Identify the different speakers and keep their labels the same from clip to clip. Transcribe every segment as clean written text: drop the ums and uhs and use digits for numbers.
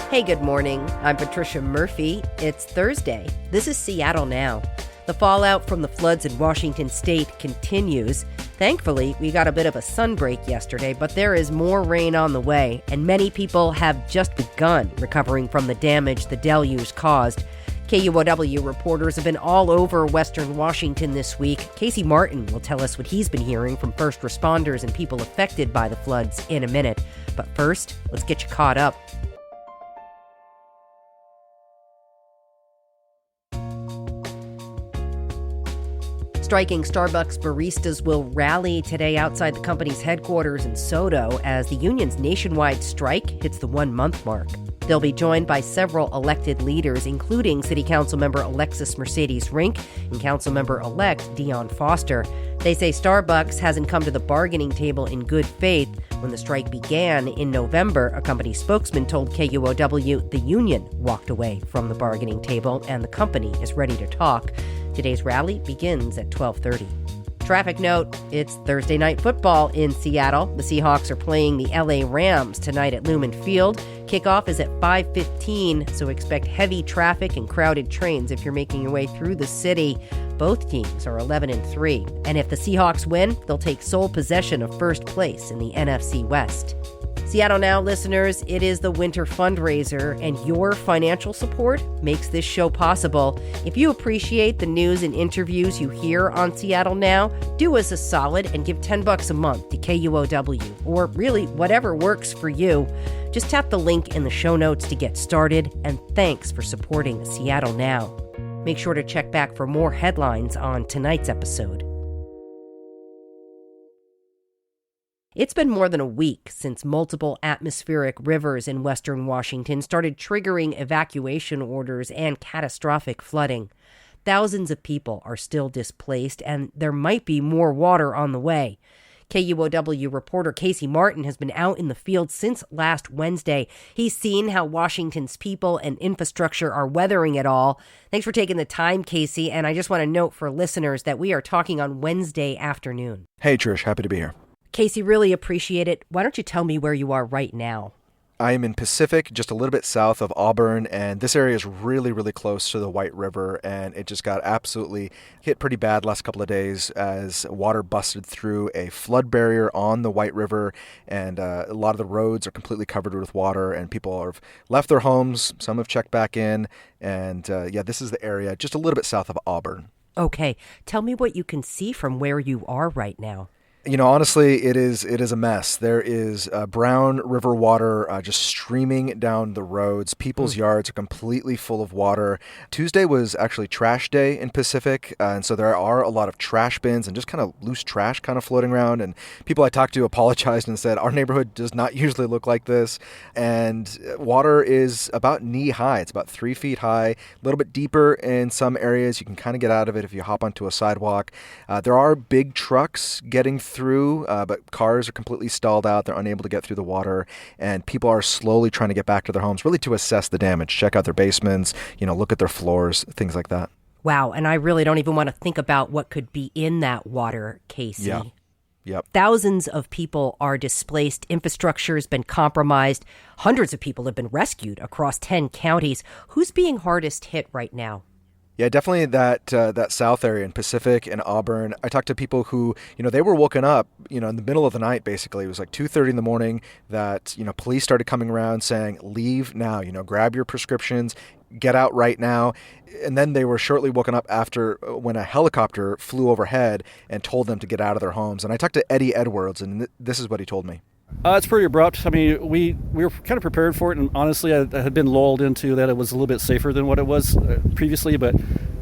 Speaker 1: Hey, good morning. I'm Patricia Murphy. It's Thursday. This is Seattle Now. The fallout from the floods in Washington state continues. Thankfully, we got a bit of a sunbreak yesterday, but there is more rain on the way, and many people have just begun recovering from the damage the deluge caused. KUOW reporters have been all over Western Washington this week. Casey Martin will tell us what he's been hearing from first responders and people affected by the floods in a minute. But first, let's get you caught up. Striking Starbucks baristas will rally today outside the company's headquarters in SoDo as the union's nationwide strike hits the 1-month mark. They'll be joined by several elected leaders, including City Council member Alexis Mercedes Rink and Council member-elect Dion Foster. They say Starbucks hasn't come to the bargaining table in good faith. When the strike began in November, a company spokesman told KUOW the union walked away from the bargaining table and the company is ready to talk. Today's rally begins at 12:30. Traffic note, it's Thursday night football in Seattle. The Seahawks are playing the LA Rams tonight at Lumen Field. Kickoff is at 5:15, so expect heavy traffic and crowded trains if you're making your way through the city. Both teams are 11-3, and if the Seahawks win, they'll take sole possession of first place in the NFC West. Seattle Now listeners, it is the winter fundraiser, and your financial support makes this show possible. If you appreciate the news and interviews you hear on Seattle Now, do us a solid and give $10 a month to KUOW, or really whatever works for you. Just tap the link in the show notes to get started, and thanks for supporting Seattle Now. Make sure to check back for more headlines on tonight's episode. It's been more than a week since multiple atmospheric rivers in western Washington started triggering evacuation orders and catastrophic flooding. Thousands of people are still displaced, and there might be more water on the way. KUOW reporter Casey Martin has been out in the field since last Wednesday. He's seen how Washington's people and infrastructure are weathering it all. Thanks for taking the time, Casey, and I just want to note for listeners that we are talking on Wednesday afternoon.
Speaker 2: Hey, Trish, happy to be here.
Speaker 1: Casey, really appreciate it. Why don't you tell me where you are right now?
Speaker 2: I am in Pacific, just a little bit south of Auburn, and this area is really, really close to the White River, and it just got absolutely hit pretty bad last couple of days as water busted through a flood barrier on the White River, and a lot of the roads are completely covered with water, and people have left their homes. Some have checked back in, and this is the area just a little bit south of Auburn.
Speaker 1: Okay, tell me what you can see from where you are right now.
Speaker 2: You know, honestly, it is a mess. There is brown river water just streaming down the roads. People's yards are completely full of water. Tuesday was actually trash day in Pacific, and so there are a lot of trash bins and just kind of loose trash kind of floating around. And people I talked to apologized and said, our neighborhood does not usually look like this. And water is about knee high. It's about 3 feet high, a little bit deeper in some areas. You can kind of get out of it if you hop onto a sidewalk. There are big trucks getting through, but cars are completely stalled out. They're unable to get through the water, and people are slowly trying to get back to their homes, really to assess the damage, check out their basements, look at their floors, things like that.
Speaker 1: Wow, and I really don't even want to think about what could be in that water, Casey.
Speaker 2: Yeah. Yep.
Speaker 1: Thousands of people are displaced. Infrastructure has been compromised. Hundreds of people have been rescued across 10 counties. Who's being hardest hit right now?
Speaker 2: Yeah, definitely that south area in Pacific and Auburn. I talked to people who, they were woken up, in the middle of the night, basically. It was like 2:30 in the morning that, police started coming around saying, leave now, grab your prescriptions, get out right now. And then they were shortly woken up after when a helicopter flew overhead and told them to get out of their homes. And I talked to Eddie Edwards, and this is what he told me.
Speaker 3: It's pretty abrupt. I mean, we were kind of prepared for it, and honestly, I had been lulled into that it was a little bit safer than what it was previously. But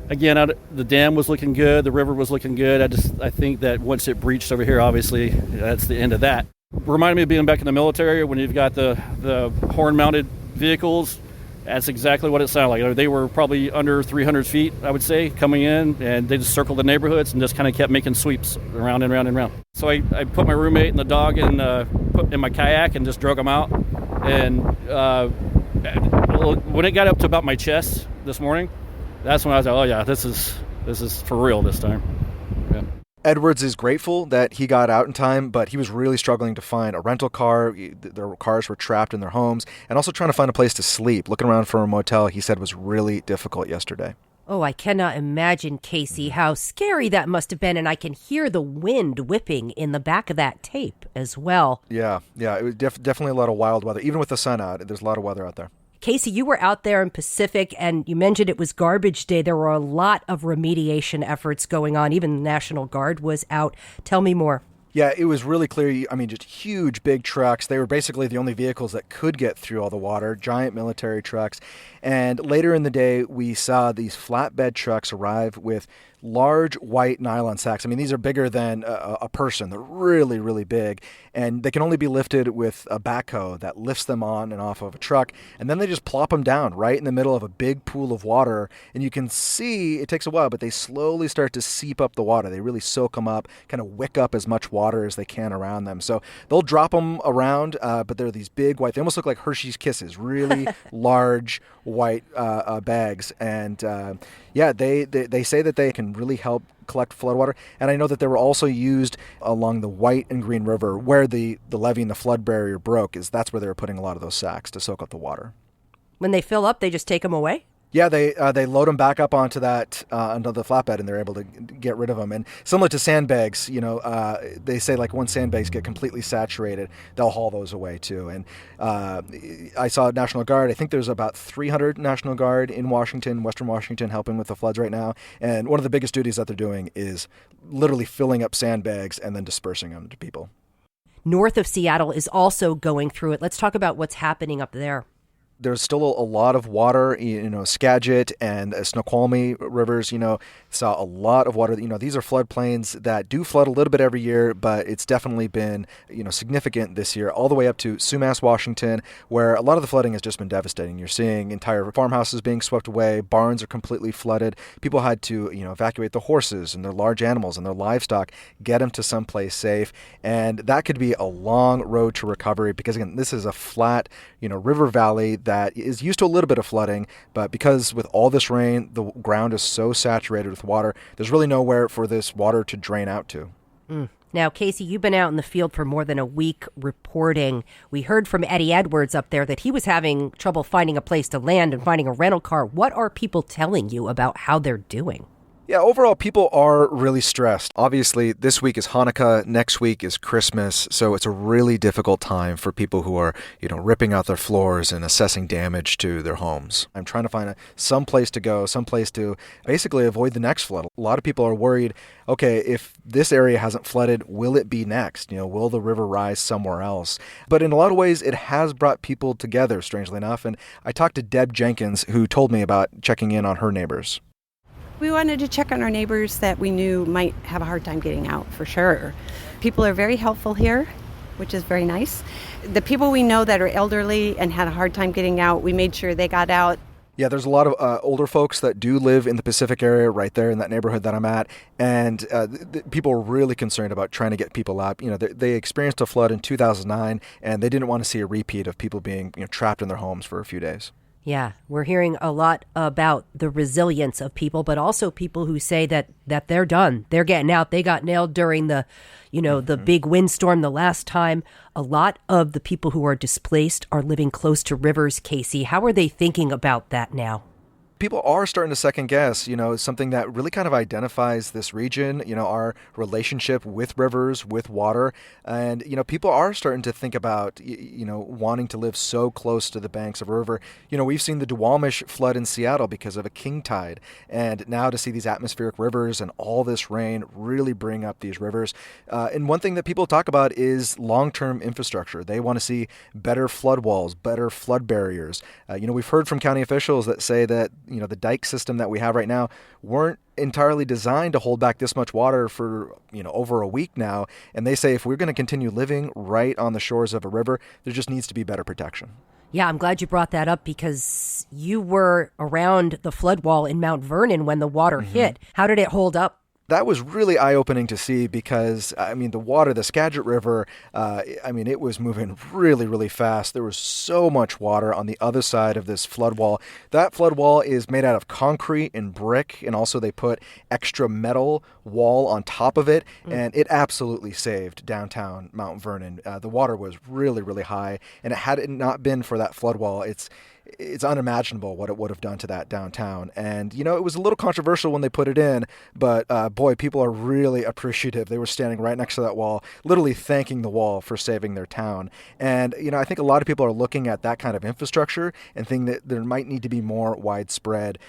Speaker 3: again, the dam was looking good, the river was looking good. I think that once it breached over here, obviously, that's the end of that. Reminded me of being back in the military when you've got the horn-mounted vehicles. That's exactly what it sounded like. They were probably under 300 feet, I would say, coming in, and they just circled the neighborhoods and just kind of kept making sweeps around and around and around. So I put my roommate and the dog in my kayak and just drug them out. And when it got up to about my chest this morning, that's when I was like, oh yeah, this is for real this time. Yeah.
Speaker 2: Edwards is grateful that he got out in time, but he was really struggling to find a rental car. Their cars were trapped in their homes, and also trying to find a place to sleep. Looking around for a motel, he said, was really difficult yesterday.
Speaker 1: Oh, I cannot imagine, Casey, how scary that must have been. And I can hear the wind whipping in the back of that tape as well.
Speaker 2: Yeah. It was definitely a lot of wild weather. Even with the sun out, there's a lot of weather out there.
Speaker 1: Casey, you were out there in Pacific, and you mentioned it was garbage day. There were a lot of remediation efforts going on. Even the National Guard was out. Tell me more.
Speaker 2: Yeah, it was really clear. I mean, just huge, big trucks. They were basically the only vehicles that could get through all the water, giant military trucks. And later in the day, we saw these flatbed trucks arrive with large white nylon sacks. I mean, these are bigger than a person. They're really, really big. And they can only be lifted with a backhoe that lifts them on and off of a truck. And then they just plop them down right in the middle of a big pool of water. And you can see it takes a while, but they slowly start to seep up the water. They really soak them up, kind of wick up as much water as they can around them. So they'll drop them around, but they're these big white, they almost look like Hershey's Kisses, really large white bags. And they say that they can really help collect floodwater. And I know that they were also used along the White and Green River where the levee and the flood barrier broke. That's where they were putting a lot of those sacks to soak up the water.
Speaker 1: When they fill up, they just take them away?
Speaker 2: Yeah, they load them back up onto onto the flatbed, and they're able to get rid of them. And similar to sandbags, they say like once sandbags get completely saturated, they'll haul those away too. And I saw National Guard. I think there's about 300 National Guard in Washington, Western Washington, helping with the floods right now. And one of the biggest duties that they're doing is literally filling up sandbags and then dispersing them to people.
Speaker 1: North of Seattle is also going through it. Let's talk about what's happening up there.
Speaker 2: There's still a lot of water, Skagit and Snoqualmie rivers, saw a lot of water. These are floodplains that do flood a little bit every year, but it's definitely been, significant this year, all the way up to Sumas, Washington, where a lot of the flooding has just been devastating. You're seeing entire farmhouses being swept away. Barns are completely flooded. People had to, evacuate the horses and their large animals and their livestock, get them to someplace safe. And that could be a long road to recovery because, again, this is a flat, river valley that is used to a little bit of flooding, but because with all this rain, the ground is so saturated with water, there's really nowhere for this water to drain out to.
Speaker 1: Now, Casey, you've been out in the field for more than a week reporting. We heard from Eddie Edwards up there that he was having trouble finding a place to land and finding a rental car. What are people telling you about how they're doing?
Speaker 2: Yeah, overall, people are really stressed. Obviously, this week is Hanukkah, next week is Christmas, so it's a really difficult time for people who are, ripping out their floors and assessing damage to their homes. I'm trying to find some place to go, some place to basically avoid the next flood. A lot of people are worried, okay, if this area hasn't flooded, will it be next? Will the river rise somewhere else? But in a lot of ways, it has brought people together, strangely enough, and I talked to Deb Jenkins, who told me about checking in on her neighbors.
Speaker 4: We wanted to check on our neighbors that we knew might have a hard time getting out, for sure. People are very helpful here, which is very nice. The people we know that are elderly and had a hard time getting out, we made sure they got out.
Speaker 2: Yeah, there's a lot of older folks that do live in the Pacific area right there in that neighborhood that I'm at. And people are really concerned about trying to get people out. They experienced a flood in 2009, and they didn't want to see a repeat of people being trapped in their homes for a few days.
Speaker 1: Yeah, we're hearing a lot about the resilience of people, but also people who say that they're done. They're getting out. They got nailed during the big windstorm the last time. A lot of the people who are displaced are living close to rivers, Casey. How are they thinking about that now?
Speaker 2: People are starting to second guess, something that really kind of identifies this region, our relationship with rivers, with water. And, people are starting to think about, wanting to live so close to the banks of a river. We've seen the Duwamish flood in Seattle because of a king tide. And now to see these atmospheric rivers and all this rain really bring up these rivers. And one thing that people talk about is long-term infrastructure. They want to see better flood walls, better flood barriers. We've heard from county officials that say that, the dike system that we have right now weren't entirely designed to hold back this much water for, over a week now. And they say if we're going to continue living right on the shores of a river, there just needs to be better protection.
Speaker 1: Yeah, I'm glad you brought that up because you were around the flood wall in Mount Vernon when the water hit. How did it hold up
Speaker 2: That was really eye-opening to see because, I mean, the Skagit River, it was moving really, really fast. There was so much water on the other side of this flood wall. That flood wall is made out of concrete and brick, and also they put extra metal wall on top of it, and it absolutely saved downtown Mount Vernon. The water was really, really high, and had it not been for that flood wall, it's unimaginable what it would have done to that downtown. And, it was a little controversial when they put it in, but boy, people are really appreciative. They were standing right next to that wall, literally thanking the wall for saving their town. And, I think a lot of people are looking at that kind of infrastructure and think that there might need to be more widespread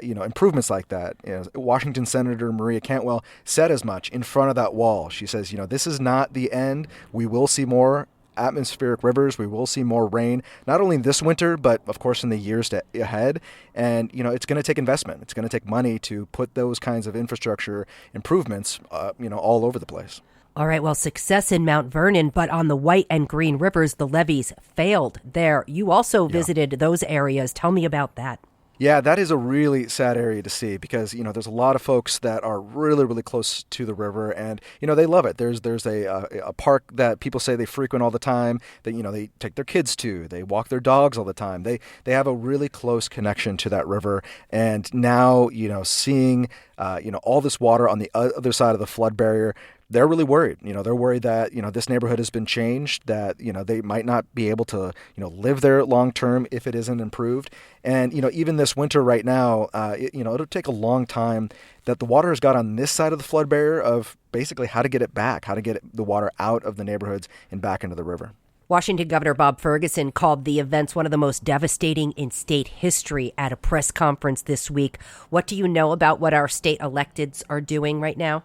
Speaker 2: improvements like that. Washington Senator Maria Cantwell said as much in front of that wall. She says, this is not the end. We will see more atmospheric rivers. We will see more rain, not only this winter, but of course in the years ahead. And, it's going to take investment. It's going to take money to put those kinds of infrastructure improvements, all over the place.
Speaker 1: All right, well, success in Mount Vernon, but on the White and Green Rivers, the levees failed there. You also visited those areas. Tell me about that.
Speaker 2: Yeah, that is a really sad area to see because, there's a lot of folks that are really, really close to the river and, they love it. There's a park that people say they frequent all the time that, they take their kids to. They walk their dogs all the time. They have a really close connection to that river. And now, seeing, all this water on the other side of the flood barrier, they're really worried. They're worried that, this neighborhood has been changed, that, they might not be able to, live there long term if it isn't improved. And, even this winter right now, it'll take a long time that the water has got on this side of the flood barrier of basically how to get it back, how to get the water out of the neighborhoods and back into the river.
Speaker 1: Washington Governor Bob Ferguson called the events one of the most devastating in state history at a press conference this week. What do you know about what our state electeds are doing right now?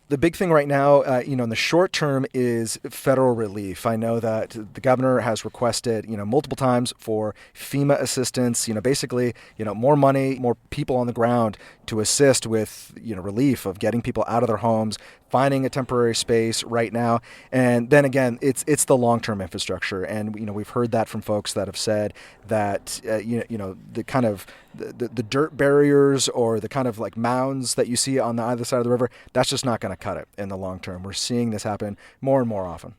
Speaker 2: The big thing right now, in the short term is federal relief. I know that the governor has requested, multiple times for FEMA assistance, basically, more money, more people on the ground to assist with, relief of getting people out of their homes, finding a temporary space right now. And then again, it's the long-term infrastructure. And, we've heard that from folks that have said that, the kind of the dirt barriers or the kind of like mounds that you see on the either side of the river, that's just not going to cut it in the long term. We're seeing this happen more and more often.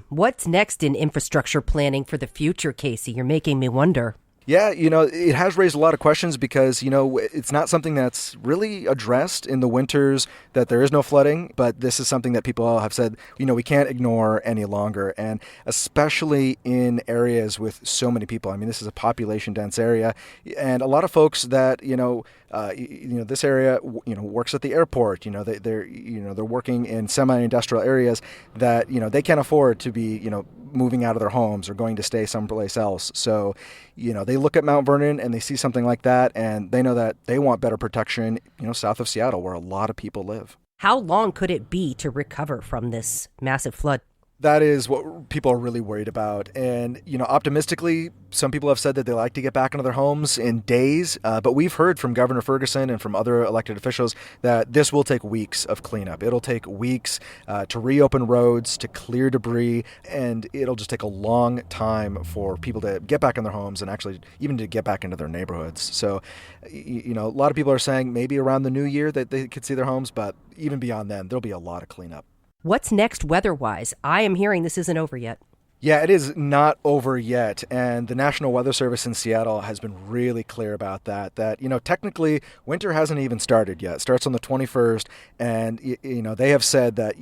Speaker 1: What's next in infrastructure planning for the future, Casey? You're making me wonder.
Speaker 2: Yeah, it has raised a lot of questions because, it's not something that's really addressed in the winters, that there is no flooding, but this is something that people have said, we can't ignore any longer. And especially in areas with so many people. I mean, this is a population dense area and a lot of folks that, this area, works at the airport, they're working in semi-industrial areas that, they can't afford to be, moving out of their homes or going to stay someplace else. So, they look at Mount Vernon and they see something like that and they know that they want better protection, south of Seattle where a lot of people live.
Speaker 1: How long could it be to recover from this massive flood?
Speaker 2: That is what people are really worried about. And, optimistically, some people have said that they like to get back into their homes in days. But we've heard from Governor Ferguson and from other elected officials that this will take weeks of cleanup. It'll take weeks to reopen roads, to clear debris, and it'll just take a long time for people to get back in their homes and actually even to get back into their neighborhoods. So, a lot of people are saying maybe around the new year that they could see their homes, but even beyond then, there'll be a lot of cleanup.
Speaker 1: What's next weather-wise? I am hearing this isn't over yet.
Speaker 2: Yeah, it is not over yet. And the National Weather Service in Seattle has been really clear about that, technically winter hasn't even started yet. It starts on the 21st. And, they have said that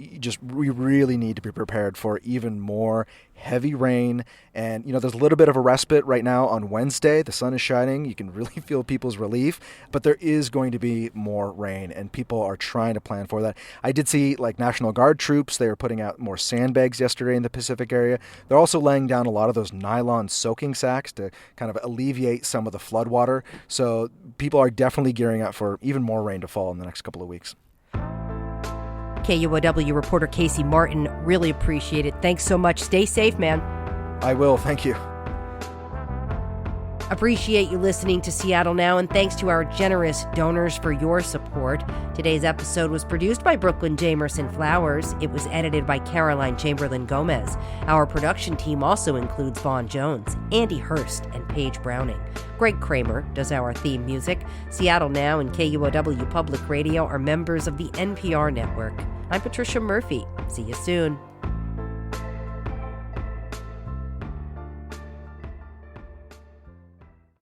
Speaker 2: we really need to be prepared for even more heavy rain. And, there's a little bit of a respite right now on Wednesday. The sun is shining. You can really feel people's relief. But there is going to be more rain, and people are trying to plan for that. I did see, National Guard troops. They were putting out more sandbags yesterday in the Pacific area. They're also laying down a lot of those nylon soaking sacks to kind of alleviate some of the floodwater. So people are definitely gearing up for even more rain to fall in the next couple of weeks.
Speaker 1: KUOW reporter Casey Martin, really appreciate it. Thanks so much. Stay safe, man.
Speaker 2: I will. Thank you.
Speaker 1: Appreciate you listening to Seattle Now, and thanks to our generous donors for your support. Today's episode was produced by Brooklyn Jamerson Flowers. It was edited by Caroline Chamberlain Gomez. Our production team also includes Vaughn Jones, Andy Hurst, and Paige Browning. Greg Kramer does our theme music. Seattle Now and KUOW Public Radio are members of the NPR network. I'm Patricia Murphy. See you soon.